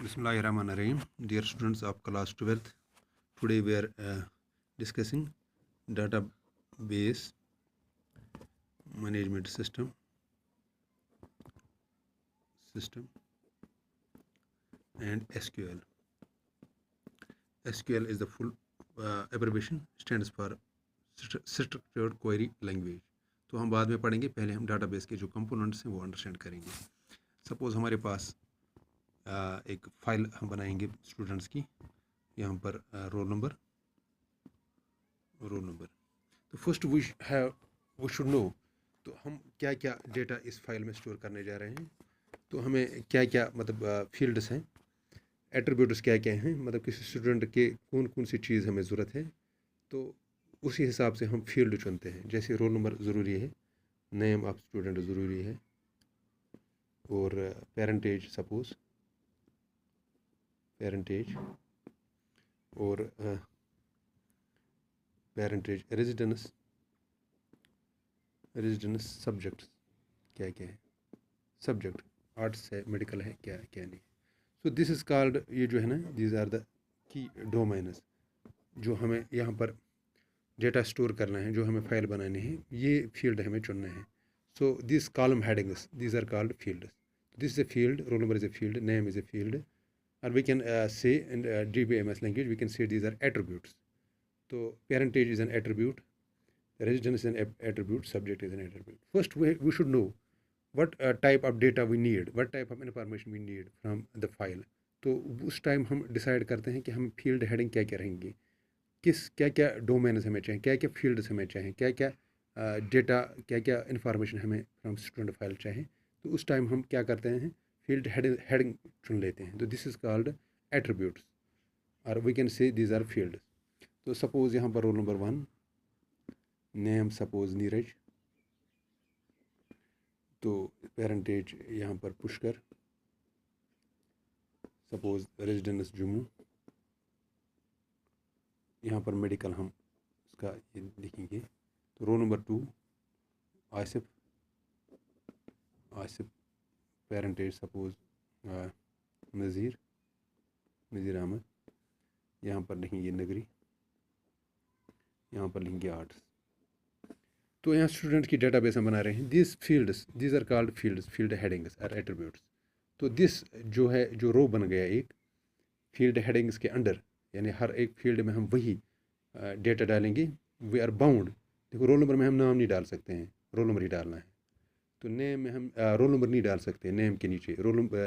Bismillahirrahmanirrahim. Dear students of class 12th, today we are discussing database management system and SQL. SQL is the full abbreviation, stands for Structured Query Language. तो हम बाद में पढ़ेंगे, पहले हम database के जो कंपोनेंट्स हैं वो अंडरस्टैंड करेंगे. सपोज हमारे पास एक फाइल हम बनाएंगे स्टूडेंट्स की, यहाँ पर रोल नंबर. तो फर्स्ट वी शुड नो, तो हम क्या क्या डेटा इस फाइल में स्टोर करने जा रहे हैं. तो हमें क्या क्या मतलब फील्ड्स हैं, एट्रीब्यूट्स क्या क्या हैं, मतलब किसी स्टूडेंट के कौन कौन सी चीज़ हमें ज़रूरत है, तो उसी हिसाब से हम फील्ड चुनते हैं. जैसे रोल नंबर ज़रूरी है, नेम ऑफ स्टूडेंट ज़रूरी है, और पेरेंटेज सपोज पेरेंटेज और पेरेंटेज रेजिडेंस सब्जेक्ट क्या क्या है, सब्जेक्ट आर्ट्स है, मेडिकल है, क्या क्या नहीं. सो दिस इज़ कॉल्ड, ये जो है ना, दीज आर द की डोमेन्स जो हमें यहाँ पर डेटा स्टोर करना है, जो हमें फाइल बनानी है, ये फील्ड हमें चुनना है. So this column headings, these are called field. This is a field, roll number is a field, name is a field, or we can say in DBMS language we can say these are attributes. So parentage is an attribute, residence is an attribute, subject is an attribute. First we should know what type of data we need, what type of information we need from the file. तो उस time हम decide करते हैं कि हम field heading क्या क्या रहेंगी, क्या क्या डोमेन्स हमें चाहिए, क्या क्या फील्ड्स हमें चाहिए, क्या क्या डेटा, क्या क्या इन्फॉर्मेशन हमें फ्रॉम स्टूडेंट फाइल चाहिए. तो उस टाइम हम क्या करते हैं, फील्ड हेडिंग चुन लेते हैं. तो दिस इज़ कॉल्ड एट्रीब्यूट्स, और we can say these are field. तो सपोज यहाँ पर roll number 1, name suppose Neeraj, तो पेरेंटेज यहाँ पर पुष्कर, सपोज रेजिडेंस जम्मू, यहाँ पर मेडिकल हम इसका ये लिखेंगे. तो roll number 2 Asif, parentage suppose Nazir Ahmad, यहाँ पर लिखेंगे नगरी, यहाँ पर लिखेंगे आर्ट्स. तो यहाँ स्टूडेंट की डेटाबेस हम बना रहे हैं. These are called field headings और एट्रीब्यूट्स. तो दिस जो है, जो रो बन गया एक फील्ड हेडिंग्स के अंडर, यानी हर एक फील्ड में हम वही डेटा डालेंगे. We are bound. देखो, रोल नंबर में हम नाम नहीं डाल सकते हैं, रोल नंबर ही डालना है. तो नेम में हम रोल नंबर नहीं डाल सकते, नेम के नीचे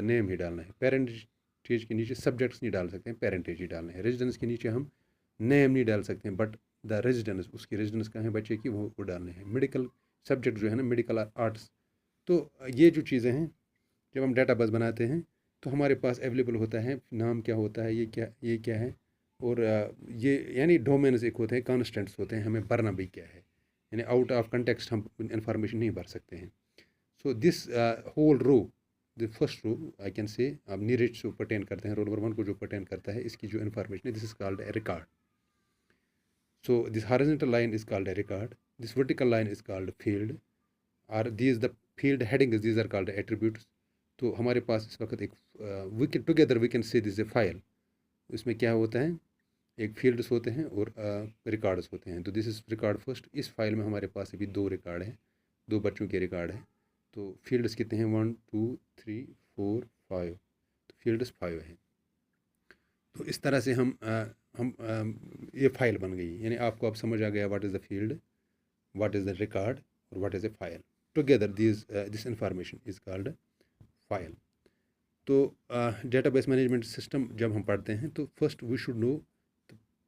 नेम ही डालना है. पेरेंटेज के नीचे सब्जेक्ट्स नहीं डाल सकते हैं, पेरेंटेज ही डालना है. रेजिडेंस के नीचे हम नेम नहीं डाल सकते हैं, बट द रेजिडेंस, उसकी रेजिडेंस कहाँ है बच्चे की, वो डालने हैं. मेडिकल सब्जेक्ट जो है ना, मेडिकल आर्ट्स. तो ये जो चीज़ें हैं, जब हम डाटाबेस बनाते हैं तो हमारे पास अवेलेबल होता है नाम क्या होता है, ये क्या है, और ये यानी डोमेन्स एक होते हैं, कॉन्स्टेंट्स होते हैं, हमें भरना भी क्या है, यानी आउट ऑफ कंटेक्स्ट हम इंफॉर्मेशन नहीं भर सकते हैं. So this whole row, the first row I can say, आप नीरज को पर्टेन करते हैं, रोल नंबर 1 को जो पर्टेन करता है, इसकी जो इन्फॉर्मेशन है, this is called a record. So this horizontal line is called a record, this vertical line is called field, or these the field headings, these are called attributes. तो हमारे पास इस वक्त एक we can say this is a file. इसमें क्या होता है, एक फील्ड्स होते हैं और रिकॉर्ड्स होते हैं. तो दिस इज़ रिकॉर्ड फर्स्ट. इस फाइल में हमारे पास अभी 2 रिकॉर्ड हैं, 2 बच्चों के रिकॉर्ड हैं. तो फील्ड्स कितने हैं, 1 2 3 4 5. तो फील्ड्स 5 हैं. तो इस तरह से हम ये फाइल बन गई. यानी आपको अब समझ आ गया what is the field, what is the record और what is a file. Together this information is called file. तो डेटाबेस मैनेजमेंट सिस्टम जब हम पढ़ते हैं तो first we should know,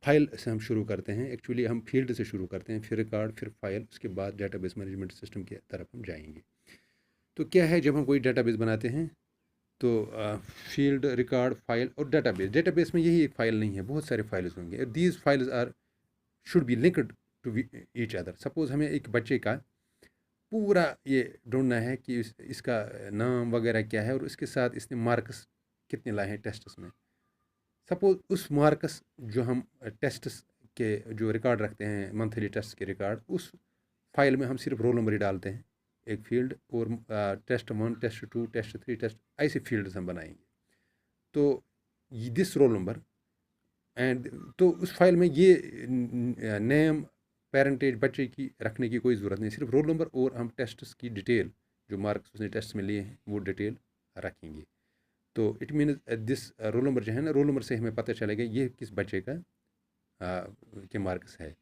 file से हम शुरू करते हैं. एक्चुअली हम फील्ड से शुरू करते हैं, फिर रिकॉर्ड, फिर फाइल, उसके बाद डेटाबेस मैनेजमेंट सिस्टम की तरफ हम जाएंगे. तो क्या है, जब हम कोई डेटाबेस बनाते हैं तो फील्ड, रिकॉर्ड, फाइल और डेटाबेस में यही एक फ़ाइल नहीं है, बहुत सारे फाइल्स होंगे. These files are should be linked to each other. Suppose हमें एक बच्चे का पूरा ये ढूंढना है कि इसका नाम वगैरह क्या है और उसके साथ इसने मार्क्स कितने लाए हैं टेस्ट्स में. सपोज़ उस मार्क्स जो हम टेस्ट्स के जो रिकॉर्ड रखते हैं, मंथली टेस्ट के रिकॉर्ड, उस फाइल में हम सिर्फ रोल नंबर ही डालते हैं, एक फील्ड, और टेस्ट 1, टेस्ट 2, टेस्ट 3, टेस्ट, ऐसे फील्ड्स हम बनाएंगे. तो दिस रोल नंबर एंड, तो उस फाइल में ये नेम पेरेंटेज बच्चे की रखने की कोई ज़रूरत नहीं, सिर्फ रोल नंबर और हम टेस्ट्स की डिटेल, जो मार्क्स उसने टेस्ट में लिए हैं वो डिटेल रखेंगे। तो it mean this roll number जो है ना, रोल नंबर से हमें पता चलेगा ये किस बच्चे का के मार्क्स है।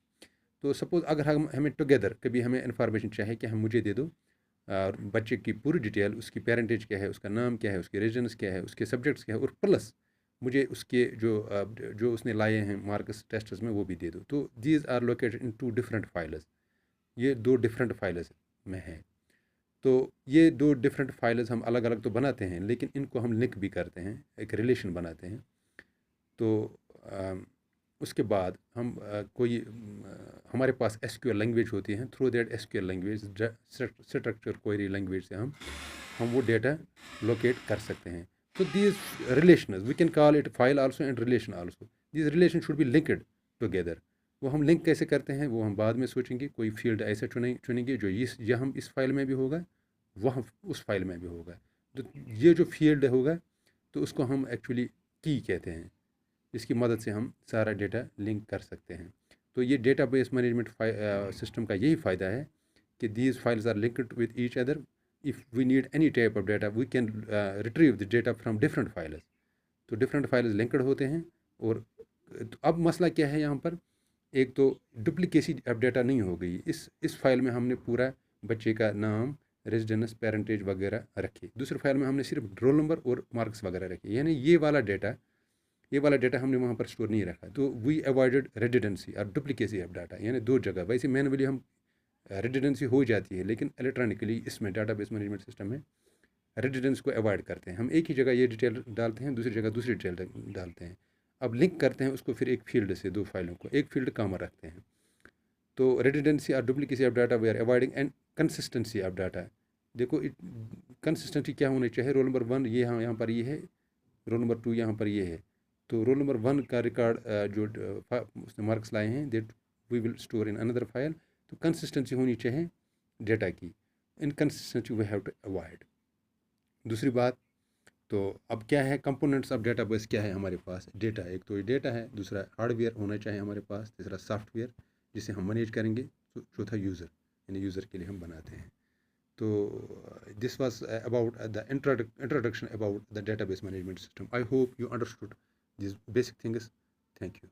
तो सपोज़ अगर हमें टुगेदर कभी हमें इन्फॉर्मेशन चाहिए कि हम मुझे दे दो बच्चे की पूरी डिटेल, उसकी पेरेंटेज क्या है, उसका नाम क्या है, उसके रेजिडेंस क्या है, उसके सब्जेक्ट्स क्या है, और प्लस मुझे उसके जो उसने लाए हैं मार्क्स टेस्ट्स में वो भी दे दो। तो these are located in 2 different files, ये 2 डिफरेंट फाइल्स में हैं। तो ये 2 डिफरेंट फाइल्स हम अलग अलग तो बनाते हैं, लेकिन इनको हम लिंक भी करते हैं, एक रिलेशन बनाते हैं। तो उसके बाद हम हमारे पास एसक्यूएल लैंग्वेज होती है, through that SQL language, structure query language से हम वो डेटा लोकेट कर सकते हैं। तो these relations we can call it file also and relation also, these relation should be linked together. वो हम लिंक कैसे करते हैं वो हम बाद में सोचेंगे, कोई फील्ड ऐसा चुनेंगे जो यह हम इस फाइल में भी होगा, वह उस फाइल में भी होगा। तो ये जो फील्ड होगा तो उसको हम एक्चुअली की कहते हैं, इसकी मदद से हम सारा डेटा लिंक कर सकते हैं। तो ये डेटाबेस मैनेजमेंट सिस्टम का यही फ़ायदा है कि these files are linked with each other. If we need any type of data we can retrieve the data from different files. तो डिफरेंट फाइल्स लिंक्ड होते हैं। और तो अब मसला क्या है यहाँ पर, एक तो डुप्लीकेसी अब डेटा नहीं हो गई, इस फाइल में हमने पूरा बच्चे का नाम, रेजिडेंस, पेरेंटेज वगैरह रखे, दूसरी फाइल में हमने सिर्फ रोल नंबर और मार्क्स वगैरह रखे, यानी ये वाला डेटा हमने वहाँ पर स्टोर नहीं रखा। तो वी अवॉइडेड रेडिडेंसी और डुप्लीकेसी ऑफ डाटा, यानी 2 जगह। वैसे मैनुअली हम रेडिडेंसी हो जाती है, लेकिन इलेक्ट्रॉनिकली इसमें डाटाबेस मैनेजमेंट सिस्टम में रेडिडेंस को अवॉइड करते हैं। हम एक ही जगह ये डिटेल डालते हैं, दूसरी जगह दूसरी डिटेल डालते हैं। अब लिंक करते हैं उसको फिर एक फील्ड से, 2 फाइलों को एक फील्ड कॉमन रखते हैं। तो रेडिडेंसी और duplicacy of data we are avoiding, and consistency of data. देखो कंसिस्टेंसी क्या होनी चाहिए, रोल नंबर 1 ये यहाँ पर ये है, रोल नंबर 2 यहाँ पर ये है। तो रोल नंबर 1 का रिकॉर्ड जो उसने मार्क्स लाए हैं that we will store in another file. तो कंसिस्टेंसी होनी चाहिए डेटा की, inconsistency we have to avoid. दूसरी बात, तो अब क्या है कंपोनेंट्स ऑफ डेटाबेस, क्या है हमारे पास डेटा, एक तो ये डेटा है, दूसरा हार्डवेयर होना चाहिए हमारे पास, तीसरा सॉफ्टवेयर जिसे हम मैनेज करेंगे, चौथा यूज़र, यानी यूज़र के लिए हम बनाते हैं। तो this was about the introduction about the database management system. I hope you understood these basic things. Thank you.